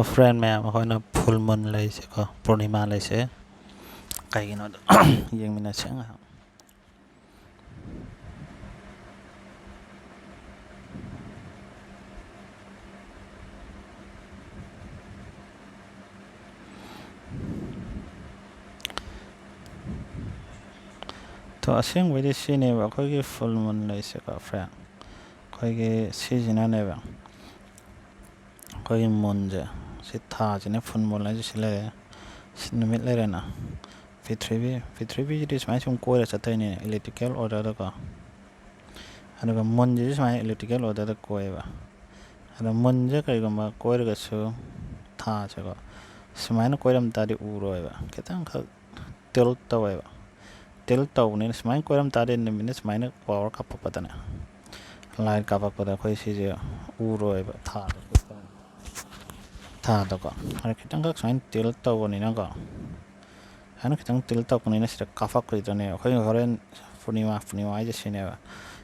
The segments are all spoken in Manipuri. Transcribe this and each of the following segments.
फ्रेंड मैम अखोना फुल मून लेसे को पूर्णिमा लेसे कईगिनो येंगमिनासे nga तो असेंग वेदि सिनेबा खोगी फुल मून लेसे को फ्रेंड खोगी सीजना नेबा खोगी मून जे सिथाजने फुल मून लेसे सिले सिनुमित लेरेना पृथ्वी जिस माय सुम कोरे सतैने इलेक्ट्रिकल ऑर्डर को अदुगा मून जिस माय इलेक्ट्रिकल ऑर्डर कोएबा अदु मून जे कईगुमा कोइरगसु था जको सुमायन कोइरम तादि उरोएबा केतां ख टिल्ट तौने सुमायन कोइरम तादि निमिने सुमायन पावर कापपदने लाइट कापपदा खोइ सिजे उरोएबा था दको अरे केतां ख सुमायन टिल्ट तौनिना को 하는 그냥 들었다고는 진짜 까fak고 있잖아요. 거기 거는 पूर्णिमा 아저씨네요.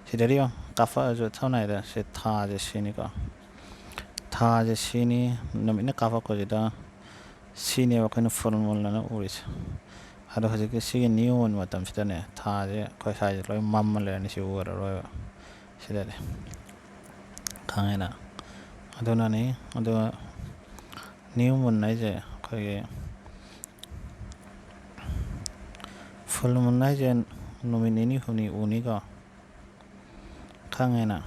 시대리요. 까파 저 타나이다. 타 아저씨니까. 타 아저씨니 너미네 까fak고 있다. 시네와 그는 포르몰라는 우리지. 하도 가지고 시기 니온 왔담 시다네. 타제 거기 사이로 맘말레니 시우어로 시다네. 강해나. 아도나니 아도 니온 나이제 거기 फुल मून जे नोमिनेनी हुनी उनिगा खांगेना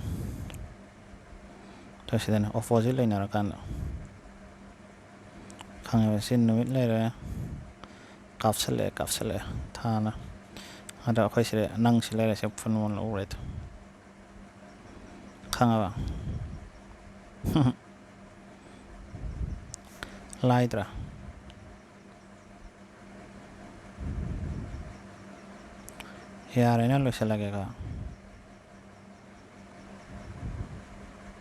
तो सिदन अपोजिट लेना रकान खांगे सिन नोमित लेरे कापसले थाना आदा खोइसले नांसिले से फुल मून उरेत खांगाबा लाइद्रा यार है ना लोग से लगेगा